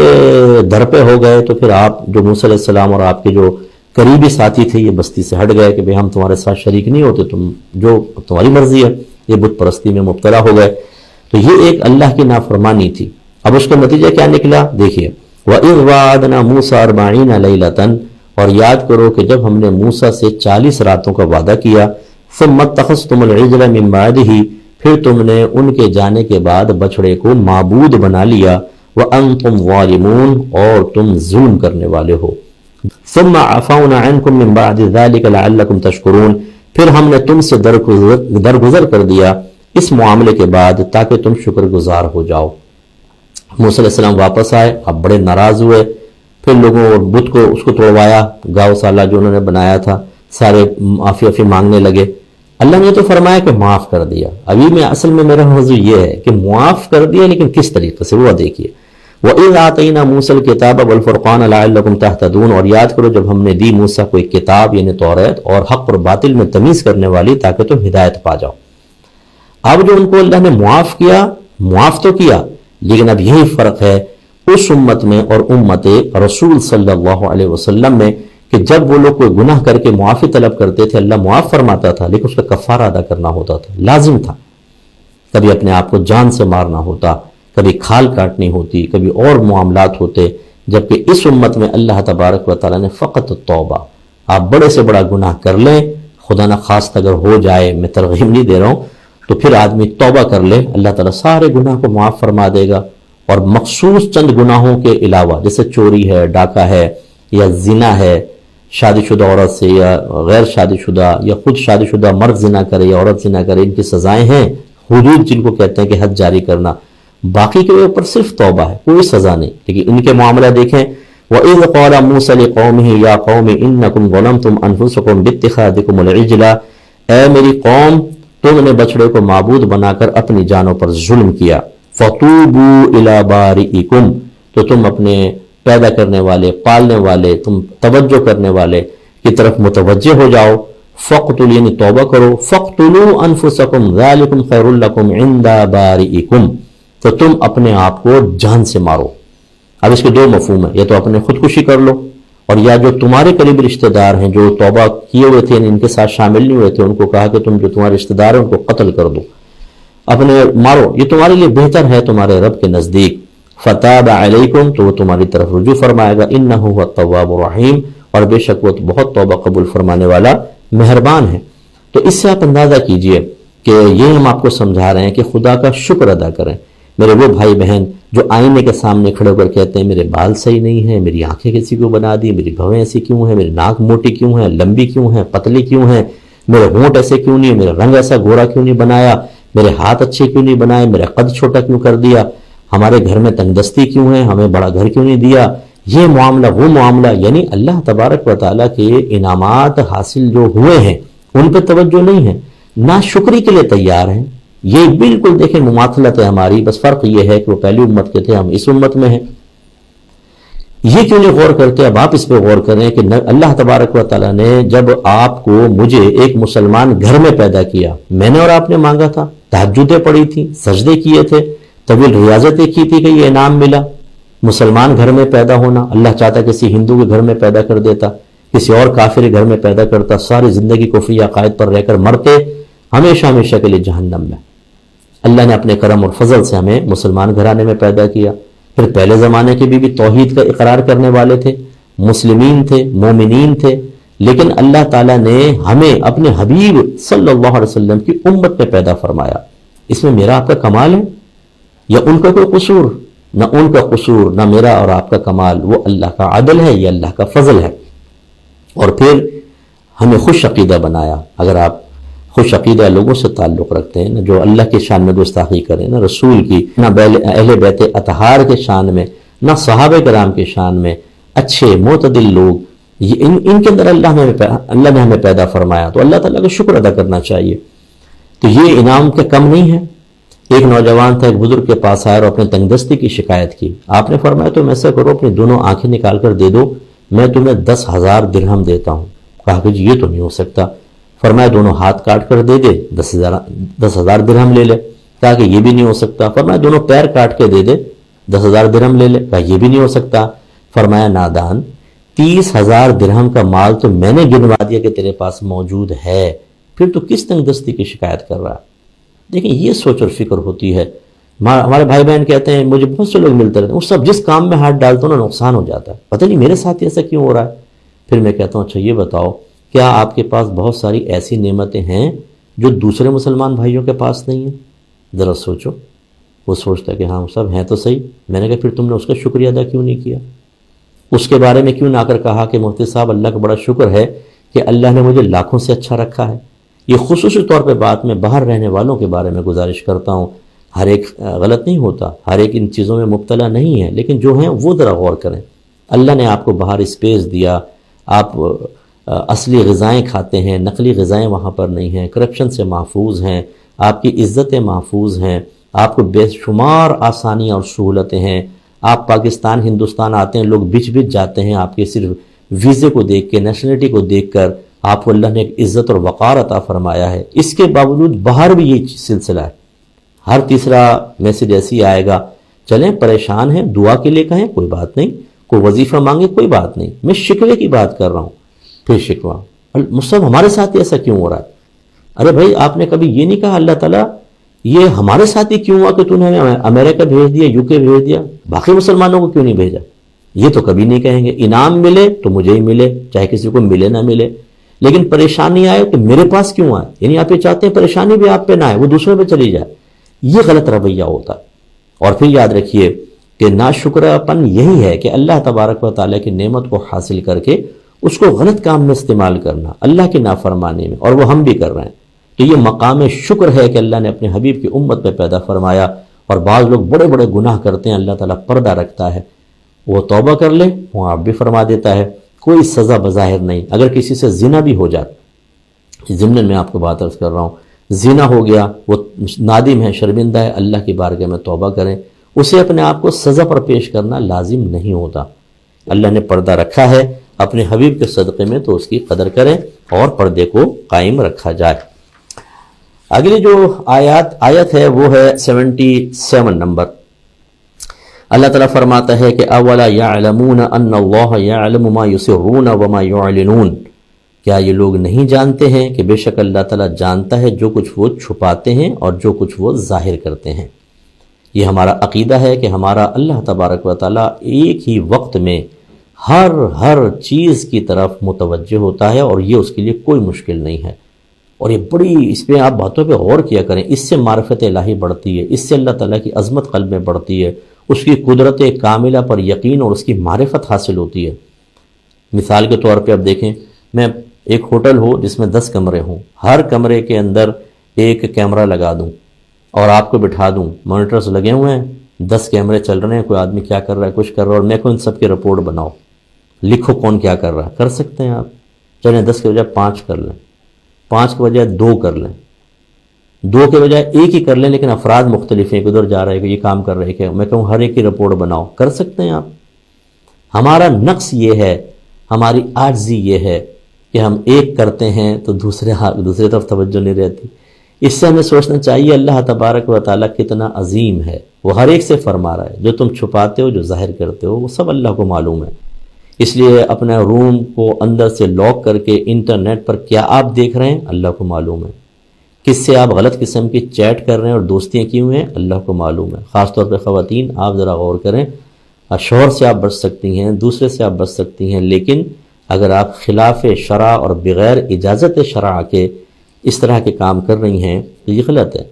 در پہ ہو گئے تو پھر آپ جو موسیٰ علیہ السلام اور آپ کے جو قریبی ساتھی تھے یہ بستی سے ہٹ گئے کہ بھئی ہم تمہارے ساتھ شریک نہیں ہوتے، تم جو تمہاری مرضی ہے، یہ بت پرستی میں مبتلا ہو گئے۔ تو یہ ایک اللہ کی نافرمانی تھی۔ اب اس کا نتیجہ کیا نکلا دیکھیے، وَإِذْ وَعَدْنَا مُوسَىٰ 40 لَيْلَةً، اور یاد کرو کہ جب ہم نے موسیٰ سے 40 راتوں کا وعدہ کیا، ثُمَّ اتَّخَذْتُمُ الْعِجْلَ مِن بَعْدِهِ، پھر تم نے ان کے جانے کے بعد بچڑے کو معبود بنا لیا، وَأَنْتُمْ ظَالِمُونَ، اور تم ظلم کرنے والے ہو۔ ثم عفونا عنكم من بعد ذلك لعلكم تشكرون، پھر ہم نے تم سے درگزر کر دیا اس معاملے کے بعد تاکہ تم شکر گزار ہو جاؤ۔ موسیٰ علیہ السلام واپس آئے، اب بڑے ناراض ہوئے، پھر لوگوں بت کو اس کو توڑوایا، گاؤ سالہ جو انہوں نے بنایا تھا، سارے معافی مانگنے لگے۔ اللہ نے تو فرمایا کہ معاف کر دیا۔ ابھی میں اصل میں میرا موضوع یہ ہے کہ معاف کر دیا، لیکن کس طریقے سے، وہ دیکھیے۔ وَإِذْ آتَيْنَا مُوسَى الْكِتَابَ وَالْفُرْقَانَ لَعَلَّكُمْ تَهْتَدُونَ، اور یاد کرو جب ہم نے دی موسیٰ کو ایک کتاب یعنی توریت اور حق اور باطل میں تمیز کرنے والی، تاکہ تم ہدایت پا جاؤ۔ اب جو ان کو اللہ نے معاف کیا، معاف تو کیا، لیکن اب یہی فرق ہے اس امت میں اور امت رسول صلی اللہ علیہ وسلم میں کہ جب وہ لوگ کوئی گناہ کر کے معافی طلب کرتے تھے، اللہ معاف فرماتا تھا، لیکن اس کا کفارہ ادا کرنا ہوتا تھا، لازم تھا۔ کبھی اپنے آپ کو جان سے مارنا ہوتا، کبھی کھال کاٹنی ہوتی، کبھی اور معاملات ہوتے، جبکہ اس امت میں اللہ تبارک و تعالیٰ نے فقط توبہ، آپ بڑے سے بڑا گناہ کر لیں، خدا نہ خواست اگر ہو جائے، میں ترغیب نہیں دے رہا ہوں، تو پھر آدمی توبہ کر لے، اللہ تعالیٰ سارے گناہ کو معاف فرما دے گا۔ اور مخصوص چند گناہوں کے علاوہ، جیسے چوری ہے، ڈاکہ ہے، یا زنا ہے، شادی شدہ عورت سے یا غیر شادی شدہ یا خود شادی شدہ مرد زنا کرے یا عورت زنا کرے، ان کی سزائیں ہیں، حدود جن کو کہتے ہیں کہ حد جاری کرنا، باقی کے اوپر صرف توبہ ہے، کوئی سزا نہیں۔ لیکن ان کے معاملہ دیکھیں، وَإِذْ قَالَ مُوسَىٰ لِقَوْمِهِ يَا قَوْمِ إِنَّكُمْ ظَلَمْتُمْ أَنفُسَكُمْ بِاتِّخَاذِكُمُ الْعِجْلَ، اے میری قوم، تم نے بچڑے کو معبود بنا کر اپنی جانوں پر ظلم کیا۔ فَتُوبُوا إِلَىٰ بَارِئِكُمْ، تو تم اپنے پیدا کرنے والے، پالنے والے، تم توجہ کرنے والے کی طرف متوجہ ہو جاؤ۔ فَقْتُلُوا، یعنی توبہ کرو، فَقْتُلُوا أَنفُسَكُمْ ذَلِكُمْ خَيْرٌ لَكُمْ عِنْدَ بَارِئِكُمْ، تو تم اپنے آپ کو جان سے مارو۔ اب اس کے دو مفہوم ہیں، یا تو اپنے خودکشی کر لو، اور یا جو تمہارے قریبی رشتہ دار ہیں جو توبہ کیے ہوئے تھے، ان کے ساتھ شامل نہیں ہوئے تھے، ان کو کہا کہ تم جو تمہارے رشتہ دار ہیں ان کو قتل کر دو، اپنے مارو، یہ تمہارے لیے بہتر ہے تمہارے رب کے نزدیک۔ فتاب علیکم، تو وہ تمہاری طرف رجوع فرمائے گا، انہ هو التواب الرحیم، اور بے شک وہ بہت توبہ قبول فرمانے والا مہربان ہے۔ تو اس سے آپ اندازہ کیجئے کہ یہ ہم آپ کو سمجھا رہے ہیں کہ خدا کا شکر ادا کریں۔ میرے وہ بھائی بہن جو آئینے کے سامنے کھڑے ہو کر کہتے ہیں میرے بال صحیح نہیں ہیں، میری آنکھیں کسی کو بنا دی، میری بھویں ایسی کیوں ہیں، میری ناک موٹی کیوں ہے، لمبی کیوں ہے، پتلی کیوں ہے، میرے ہونٹ ایسے کیوں نہیں، میرا رنگ ایسا گورا کیوں نہیں بنایا، میرے ہاتھ اچھے کیوں نہیں بنائے، میرا قد چھوٹا کیوں کر دیا، ہمارے گھر میں تنگ دستی کیوں ہے، ہمیں بڑا گھر کیوں نہیں دیا، یہ معاملہ وہ معاملہ، یعنی اللہ تبارک و تعالیٰ کے انعامات حاصل جو ہوئے ہیں ان پہ توجہ نہیں ہے، نہ شکری کے لیے تیار ہیں۔ یہ بالکل دیکھیں مماثلت ہے ہماری، بس فرق یہ ہے کہ وہ پہلی امت کے تھے، ہم اس امت میں ہیں۔ یہ کیوں نہیں غور کرتے؟ اب آپ اس پہ غور کریں کہ اللہ تبارک و تعالیٰ نے جب آپ کو مجھے ایک مسلمان گھر میں پیدا کیا، میں نے اور آپ نے مانگا تھا، تہجدیں پڑھی تھی، سجدے کیے تھے، طویل ریاضتیں کی تھی کہ یہ انعام ملا، مسلمان گھر میں پیدا ہونا۔ اللہ چاہتا کسی ہندو کے گھر میں پیدا کر دیتا، کسی اور کافر کے گھر میں پیدا کرتا، ساری زندگی کفری عقائد پر رہ کر مرتے، ہمیشہ ہمیشہ کے لیے جہنم میں۔ اللہ نے اپنے کرم اور فضل سے ہمیں مسلمان گھرانے میں پیدا کیا۔ پھر پہلے زمانے کے بھی توحید کا اقرار کرنے والے تھے، مسلمین تھے، مومنین تھے، لیکن اللہ تعالیٰ نے ہمیں اپنے حبیب صلی اللہ علیہ وسلم کی امت میں پیدا فرمایا۔ اس میں میرا آپ کا کمال ہے یا ان کا کوئی قصور؟ نہ ان کا قصور، نہ میرا اور آپ کا کمال، وہ اللہ کا عدل ہے، یہ اللہ کا فضل ہے۔ اور پھر ہمیں خوش عقیدہ بنایا۔ اگر آپ خوش عقیدہ لوگوں سے تعلق رکھتے ہیں، نہ جو اللہ کے شان میں گستاخی کریں، نہ رسول کی، نہ اہل بیت اطہار کے شان میں، نہ صحابہ کرام کے شان میں، اچھے معتدل لوگ، ان کے اندر اللہ نے ہمیں پیدا فرمایا، تو اللہ تعالیٰ کا شکر ادا کرنا چاہیے۔ تو یہ انعام کے کم نہیں ہے۔ ایک نوجوان تھا، ایک بزرگ کے پاس آیا اور اپنے تنگ دستی کی شکایت کی۔ آپ نے فرمایا تم ایسا کرو، اپنی دونوں آنکھیں نکال کر دے دو، میں تمہیں 10,000 درہم دیتا ہوں۔ کہا کہ جی یہ تو نہیں ہو سکتا۔ فرمایا دونوں ہاتھ کاٹ کر دے دے، 10,000 درہم لے لے۔ کہا کہ یہ بھی نہیں ہو سکتا۔ فرمایا دونوں پیر کاٹ کے دے دے، 10,000 درہم لے لے۔ کہا یہ بھی نہیں ہو سکتا۔ فرمایا نادان، 30,000 درہم کا مال تو میں نے گنوا دیا کہ تیرے پاس موجود ہے، پھر تو کس تنگ دستی کی شکایت کر رہا ہے؟ دیکھیں یہ سوچ اور فکر ہوتی ہے۔ ہمارے بھائی بہن کہتے ہیں مجھے بہت سے لوگ ملتے رہتے ہیں، وہ سب جس کام میں ہاتھ ڈالتا ہوں نا نقصان ہو جاتا ہے، پتہ نہیں میرے ساتھ ایسا کیوں ہو رہا ہے۔ پھر میں کہتا ہوں اچھا یہ بتاؤ، کیا آپ کے پاس بہت ساری ایسی نعمتیں ہیں جو دوسرے مسلمان بھائیوں کے پاس نہیں ہیں؟ ذرا سوچو۔ وہ سوچتا ہے کہ ہاں سب ہیں تو صحیح۔ میں نے کہا پھر تم نے اس کا شکریہ ادا کیوں نہیں کیا؟ اس کے بارے میں کیوں نہ کر کہا کہ مفتی صاحب اللہ کا بڑا شکر ہے کہ اللہ نے مجھے لاکھوں سے اچھا رکھا ہے. یہ خصوصی طور پہ بات میں باہر رہنے والوں کے بارے میں گزارش کرتا ہوں. ہر ایک غلط نہیں ہوتا، ہر ایک ان چیزوں میں مبتلا نہیں ہے، لیکن جو ہیں وہ ذرا غور کریں. اللہ نے آپ کو باہر اسپیس دیا، آپ اصلی غذائیں کھاتے ہیں، نقلی غذائیں وہاں پر نہیں ہیں، کرپشن سے محفوظ ہیں، آپ کی عزتیں محفوظ ہیں، آپ کو بے شمار آسانیاں اور سہولتیں ہیں. آپ پاکستان ہندوستان آتے ہیں، لوگ بچ جاتے ہیں آپ کے صرف ویزے کو دیکھ کے، نیشنلٹی کو دیکھ کر. آپ کو اللہ نے ایک عزت اور وقار عطا فرمایا ہے. اس کے باوجود باہر بھی یہ سلسلہ ہے. ہر تیسرا میسیج ایسی آئے گا، چلیں پریشان ہیں دعا کے لیے کہیں کوئی بات نہیں، کوئی وظیفہ مانگے کوئی بات نہیں، میں شکوے کی بات کر رہا ہوں. پھر شکوہ، مصطفیٰ ہمارے ساتھ ایسا کیوں ہو رہا ہے؟ ارے بھائی آپ نے کبھی یہ نہیں کہا اللہ تعالیٰ یہ ہمارے ساتھ ہی کیوں ہوا کہ تو نے ہمیں امریکہ بھیج دیا، UK بھیج دیا، باقی مسلمانوں کو کیوں نہیں بھیجا؟ یہ تو کبھی نہیں کہیں گے. انعام ملے تو مجھے ہی ملے، چاہے کسی کو ملے نہ ملے، لیکن پریشانی آئے کہ میرے پاس کیوں آئے؟ یعنی آپ یہ چاہتے ہیں پریشانی بھی آپ پہ نہ آئے، وہ دوسروں پہ چلی جائے. یہ غلط رویہ ہوتا ہے. اور پھر یاد رکھیے کہ ناشکراپن یہی ہے کہ اللہ تبارک و تعالیٰ کی نعمت کو حاصل کر کے اس کو غلط کام میں استعمال کرنا، اللہ کی نافرمانی میں، اور وہ ہم بھی کر رہے ہیں. تو یہ مقام شکر ہے کہ اللہ نے اپنے حبیب کی امت میں پیدا فرمایا. اور بعض لوگ بڑے بڑے گناہ کرتے ہیں، اللہ تعالیٰ پردہ رکھتا ہے، وہ توبہ کر لے وہ آپ بھی فرما دیتا ہے، کوئی سزا بظاہر نہیں. اگر کسی سے زنا بھی ہو جائے، ضمن میں آپ کو بات عرض کر رہا ہوں، زنا ہو گیا، وہ نادم ہے، شرمندہ ہے، اللہ کی بارگاہ میں توبہ کریں. اسے اپنے آپ کو سزا پر پیش کرنا لازم نہیں ہوتا. اللہ نے پردہ رکھا ہے اپنے حبیب کے صدقے میں، تو اس کی قدر کریں اور پردے کو قائم رکھا جائے. اگلی جو آیت ہے وہ ہے 77 نمبر. اللہ تعالیٰ فرماتا ہے کہ اولا یعلمون ان اللہ یعلم ما یسرون وما یعلنون، کیا یہ لوگ نہیں جانتے ہیں کہ بے شک اللہ تعالیٰ جانتا ہے جو کچھ وہ چھپاتے ہیں اور جو کچھ وہ ظاہر کرتے ہیں. یہ ہمارا عقیدہ ہے کہ ہمارا اللہ تبارک و تعالیٰ ایک ہی وقت میں ہر چیز کی طرف متوجہ ہوتا ہے، اور یہ اس کے لیے کوئی مشکل نہیں ہے. اور یہ بڑی، اس پہ آپ باتوں پہ غور کیا کریں، اس سے معرفت الہی بڑھتی ہے، اس سے اللہ تعالیٰ کی عظمت قلب میں بڑھتی ہے، اس کی قدرت کاملہ پر یقین اور اس کی معرفت حاصل ہوتی ہے. مثال کے طور پہ اب دیکھیں، میں ایک ہوٹل ہو جس میں 10 کمرے ہوں، ہر کمرے کے اندر ایک کیمرہ لگا دوں اور آپ کو بٹھا دوں، مانیٹرز لگے ہوئے ہیں، 10 کیمرے چل رہے ہیں، کوئی آدمی کیا کر رہا ہے، کچھ کر رہا ہے، اور میں کو ان سب کی رپورٹ بناؤ، لکھو کون کیا کر رہا ہے. کر سکتے ہیں آپ؟ چلیں 10 کے بجائے 5 کر لیں، 5 کے بجائے 2 کر لیں، 2 کے بجائے 1 ہی کر لیں، لیکن افراد مختلف ہیں، ادھر جا رہے ہیں کہ یہ کام کر رہے ہیں، کہ میں کہوں ہر ایک کی رپورٹ بناؤ. کر سکتے ہیں آپ؟ ہمارا نقص یہ ہے، ہماری عاجزی یہ ہے کہ ہم ایک کرتے ہیں تو دوسرے طرف توجہ نہیں رہتی. اس سے ہمیں سوچنا چاہیے اللہ تبارک و تعالیٰ کتنا عظیم ہے، وہ ہر ایک سے فرما رہا ہے. جو تم چھپاتے ہو، جو ظاہر کرتے ہو، وہ سب اللہ کو معلوم ہے. اس لیے اپنا روم کو اندر سے لاک کر کے انٹرنیٹ پر کیا آپ دیکھ رہے ہیں، اللہ کو معلوم ہے. کس سے آپ غلط قسم کی چیٹ کر رہے ہیں اور دوستیاں کی ہوئے ہیں، اللہ کو معلوم ہے. خاص طور پہ خواتین، آپ ذرا غور کریں، شوہر سے آپ بچ سکتی ہیں، دوسرے سے آپ بچ سکتی ہیں، لیکن اگر آپ خلاف شرع اور بغیر اجازت شرع کے اس طرح کے کام کر رہی ہیں تو یہ غلط ہے.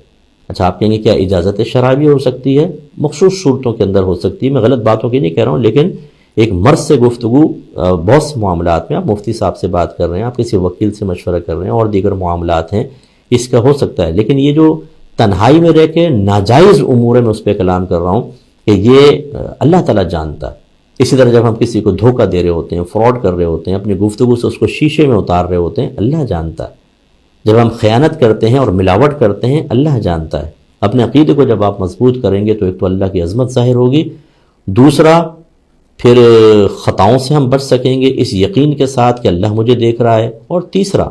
اچھا آپ کہیں گے کیا اجازت شرع بھی ہو سکتی ہے؟ مخصوص صورتوں کے اندر ہو سکتی ہے، میں غلط باتوں کی نہیں کہہ رہا ہوں، لیکن ایک مرد سے گفتگو بہت سے معاملات میں، آپ مفتی صاحب سے بات کر رہے ہیں، آپ کسی وکیل سے مشورہ کر رہے ہیں، اور دیگر معاملات ہیں، اس کا ہو سکتا ہے. لیکن یہ جو تنہائی میں رہ کے ناجائز امور ہے، میں اس پہ کلام کر رہا ہوں کہ یہ اللہ تعالیٰ جانتا ہے. اسی طرح جب ہم کسی کو دھوکہ دے رہے ہوتے ہیں، فراڈ کر رہے ہوتے ہیں، اپنی گفتگو سے اس کو شیشے میں اتار رہے ہوتے ہیں، اللہ جانتا ہے. جب ہم خیانت کرتے ہیں اور ملاوٹ کرتے ہیں، اللہ جانتا ہے. اپنے عقیدے کو جب آپ مضبوط کریں گے تو ایک تو اللہ کی عظمت ظاہر ہوگی، دوسرا پھر خطاؤں سے ہم بچ سکیں گے اس یقین کے ساتھ کہ اللہ مجھے دیکھ رہا ہے. اور تیسرا،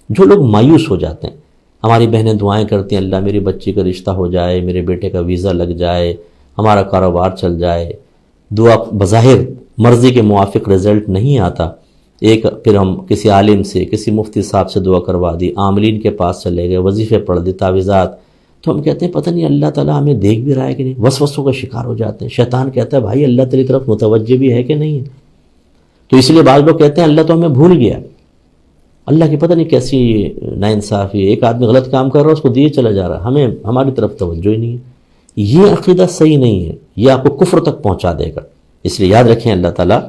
جو لوگ مایوس ہو جاتے ہیں، ہماری بہنیں دعائیں کرتی ہیں، اللہ میری بچی کا رشتہ ہو جائے، میرے بیٹے کا ویزا لگ جائے، ہمارا کاروبار چل جائے. دعا بظاہر مرضی کے موافق رزلٹ نہیں آتا. پھر ہم کسی عالم سے، کسی مفتی صاحب سے دعا کروا دی، عاملین کے پاس چلے گئے، وظیفے پڑھ دی، تعویذات، تو ہم کہتے ہیں پتہ نہیں اللہ تعالیٰ ہمیں دیکھ بھی رہا ہے کہ نہیں، وسوسوں کا شکار ہو جاتے ہیں. شیطان کہتا ہے بھائی اللہ تیری طرف متوجہ بھی ہے کہ نہیں ہے. تو اس لیے بعض لوگ کہتے ہیں اللہ تو ہمیں بھول گیا. اللہ کی پتہ نہیں کیسی ناانصافی ہے، ایک آدمی غلط کام کر رہا ہے، اس کو دیے چلا جا رہا ہے، ہماری طرف توجہ ہی نہیں ہے. یہ عقیدہ صحیح نہیں ہے، یہ آپ کو کفر تک پہنچا دے گا. اس لیے یاد رکھیں اللہ تعالیٰ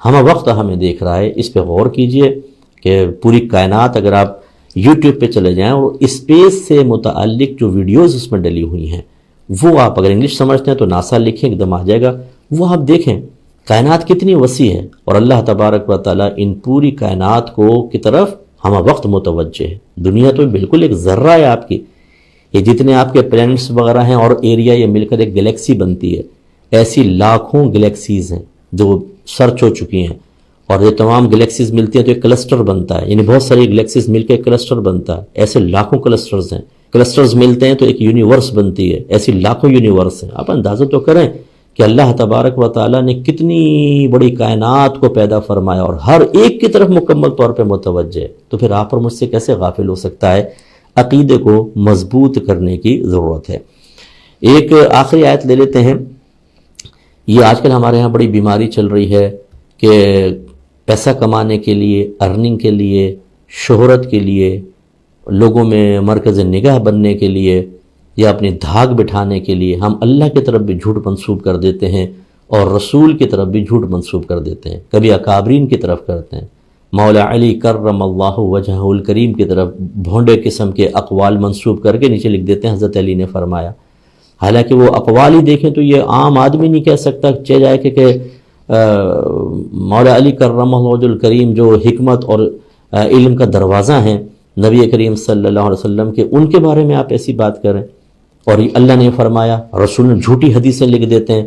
ہمہ وقت ہمیں دیکھ رہا ہے. اس پہ غور کیجئے کہ پوری کائنات اگر آپ یوٹیوب پہ چلے جائیں اور اسپیس سے متعلق جو ویڈیوز اس میں ڈلی ہوئی ہیں وہ آپ اگر انگلش سمجھتے ہیں تو ناسا لکھیں ایک دم آ جائے گا. وہ آپ دیکھیں کائنات کتنی وسیع ہے اور اللہ تبارک و تعالیٰ ان پوری کائنات کی طرف ہمہ وقت متوجہ ہے. دنیا تو بالکل ایک ذرہ ہے آپ کی. یہ جتنے آپ کے پلینٹس وغیرہ ہیں اور ایریا یہ مل کر ایک گلیکسی بنتی ہے. ایسی لاکھوں گلیکسیز ہیں جو سرچ ہو چکی ہیں اور یہ تمام گلیکسیز ملتی ہیں تو ایک کلسٹر بنتا ہے. یعنی بہت ساری گلیکسیز مل کے ایک کلسٹر بنتا ہے. ایسے لاکھوں کلسٹرز ہیں. کلسٹرز ملتے ہیں تو ایک یونیورس بنتی ہے. ایسی لاکھوں یونیورس ہیں. آپ اندازہ تو کریں کہ اللہ تبارک و تعالیٰ نے کتنی بڑی کائنات کو پیدا فرمایا اور ہر ایک کی طرف مکمل طور پہ متوجہ ہے. تو پھر آپ اور مجھ سے کیسے غافل ہو سکتا ہے؟ عقیدے کو مضبوط کرنے کی ضرورت ہے. ایک آخری آیت لے لیتے ہیں. یہ آج کل ہمارے ہاں بڑی بیماری چل رہی ہے کہ پیسہ کمانے کے لیے، ارننگ کے لیے، شہرت کے لیے، لوگوں میں مرکز نگاہ بننے کے لیے یا اپنی دھاک بٹھانے کے لیے ہم اللہ کی طرف بھی جھوٹ منسوب کر دیتے ہیں اور رسول کی طرف بھی جھوٹ منسوب کر دیتے ہیں. کبھی اکابرین کی طرف کرتے ہیں. مولا علی کرم اللہ وجہہ الکریم کی طرف بھونڈے قسم کے اقوال منسوب کر کے نیچے لکھ دیتے ہیں حضرت علی نے فرمایا. حالانکہ وہ اقوال ہی دیکھیں تو یہ عام آدمی نہیں کہہ سکتا. چہ جائے کہ مولا علی کرم اللہ وجہ الکریم جو حکمت اور علم کا دروازہ ہیں نبی کریم صلی اللہ علیہ وسلم کے، ان کے بارے میں آپ ایسی بات کریں. اور اللہ نے فرمایا، رسول نے جھوٹی حدیثیں لکھ دیتے ہیں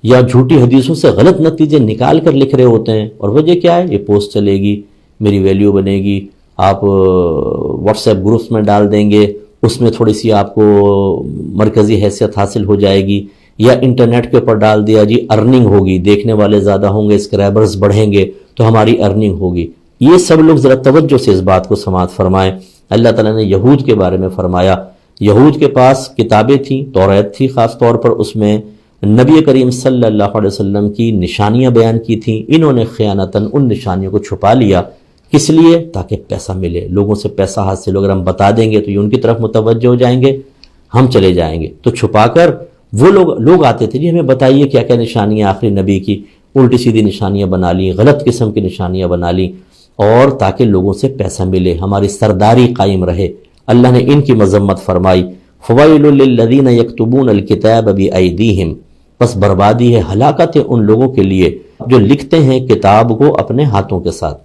یا جھوٹی حدیثوں سے غلط نتیجے نکال کر لکھ رہے ہوتے ہیں. اور وجہ کیا ہے؟ یہ پوسٹ چلے گی، میری ویلیو بنے گی، آپ واٹس ایپ گروپس میں ڈال دیں گے، اس میں تھوڑی سی آپ کو مرکزی حیثیت حاصل ہو جائے گی، یا انٹرنیٹ کے اوپر ڈال دیا جی ارننگ ہوگی، دیکھنے والے زیادہ ہوں گے، سبسکرائبرز بڑھیں گے تو ہماری ارننگ ہوگی. یہ سب لوگ ذرا توجہ سے اس بات کو سماعت فرمائیں. اللہ تعالیٰ نے یہود کے بارے میں فرمایا، یہود کے پاس کتابیں تھیں، توریت تھی خاص طور پر، اس میں نبی کریم صلی اللہ علیہ وسلم کی نشانیاں بیان کی تھیں. انہوں نے خیانتاً ان نشانیوں کو چھپا لیا. کس لیے؟ تاکہ پیسہ ملے، لوگوں سے پیسہ حاصل ہو. اگر ہم بتا دیں گے تو یہ ان کی طرف متوجہ ہو جائیں گے، ہم چلے جائیں گے. تو چھپا کر وہ لوگ آتے تھے، جی ہمیں بتائیے کیا کیا نشانیاں آخری نبی کی. الٹی سیدھی نشانیاں بنا لی، غلط قسم کی نشانیاں بنا لی، اور تاکہ لوگوں سے پیسہ ملے، ہماری سرداری قائم رہے. اللہ نے ان کی مذمت فرمائی. فوائل للذین یکتبون الکتاب بایدیہم، پس بربادی ہے، ہلاکت ہے ان لوگوں کے لیے جو لکھتے ہیں کتاب کو اپنے ہاتھوں کے ساتھ.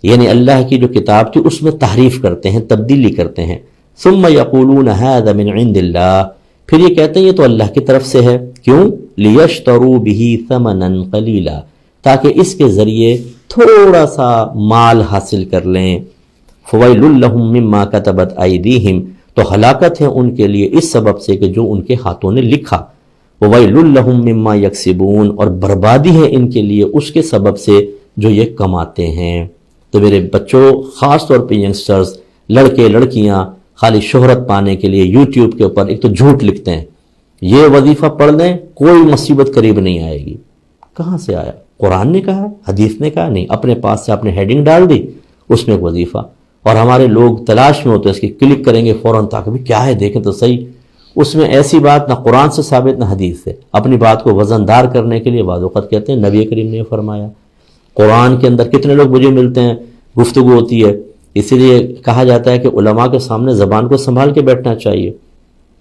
یعنی اللہ کی جو کتاب تھی اس میں تحریف کرتے ہیں، تبدیلی کرتے ہیں. ثم یقولون ھذا من عند اللہ، پھر یہ کہتے ہیں یہ تو اللہ کی طرف سے ہے. کیوں؟ لیشتروا بہ ثمنا قلیلا، تاکہ اس کے ذریعے تھوڑا سا مال حاصل کر لیں. فویل لہم مما کتبت ایدیہم، تو ہلاکت ہے ان کے لیے اس سبب سے کہ جو ان کے ہاتھوں نے لکھا. وویل لہم مما یکسبون، اور بربادی ہے ان کے لیے اس کے سبب سے جو یہ کماتے ہیں. تو میرے بچوں، خاص طور پہ ینگسٹرز، لڑکے لڑکیاں، خالی شہرت پانے کے لیے یوٹیوب کے اوپر ایک تو جھوٹ لکھتے ہیں. یہ وظیفہ پڑھ لیں کوئی مصیبت قریب نہیں آئے گی. کہاں سے آیا؟ قرآن نے کہا، حدیث نے کہا؟ نہیں، اپنے پاس سے آپ نے ہیڈنگ ڈال دی، اس میں ایک وظیفہ. اور ہمارے لوگ تلاش میں ہوتے ہیں اس کی، کلک کریں گے فوراً تاکہ بھی کیا ہے دیکھیں تو صحیح. اس میں ایسی بات نہ قرآن سے ثابت نہ حدیث سے. اپنی بات کو وزندار کرنے کے لیے بعض اوقات کہتے ہیں نبی کریم نے فرمایا. قرآن کے اندر کتنے لوگ مجھے ملتے ہیں، گفتگو ہوتی ہے، اسی لیے کہا جاتا ہے کہ علماء کے سامنے زبان کو سنبھال کے بیٹھنا چاہیے.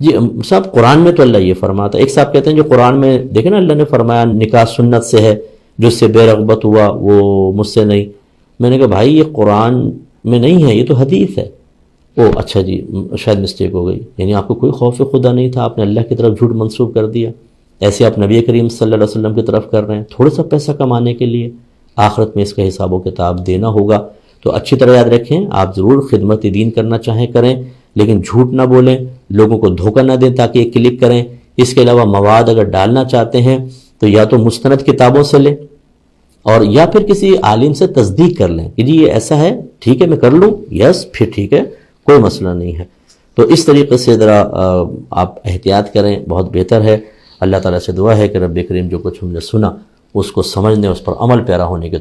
جی صاحب قرآن میں تو اللہ یہ فرماتا ہے. ایک صاحب کہتے ہیں جو قرآن میں دیکھیں نا اللہ نے فرمایا نکاح سنت سے ہے، جس سے بے رغبت ہوا وہ مجھ سے نہیں. میں نے کہا بھائی یہ قرآن میں نہیں ہے، یہ تو حدیث ہے. او اچھا جی شاید مسٹیک ہو گئی. یعنی آپ کو کوئی خوف خدا نہیں تھا، آپ نے اللہ کی طرف جھوٹ منسوب کر دیا. ایسے آپ نبی کریم صلی اللہ علیہ وسلم کی طرف کر رہے ہیں تھوڑا سا پیسہ کمانے کے لیے. آخرت میں اس کا حساب و کتاب دینا ہوگا. تو اچھی طرح یاد رکھیں، آپ ضرور خدمت دین کرنا چاہیں کریں، لیکن جھوٹ نہ بولیں، لوگوں کو دھوکہ نہ دیں تاکہ یہ کلک کریں. اس کے علاوہ مواد اگر ڈالنا چاہتے ہیں تو یا تو مستند کتابوں سے لیں اور یا پھر کسی عالم سے تصدیق کر لیں کہ جی یہ ایسا ہے، ٹھیک ہے میں کر لوں، یس پھر ٹھیک ہے، کوئی مسئلہ نہیں ہے. تو اس طریقے سے ذرا آپ احتیاط کریں، بہت بہتر ہے. اللہ تعالیٰ سے دعا ہے کہ رب کریم جو کچھ ہم نے سنا اس کو سمجھنے، اس پر عمل پیرا ہونے کے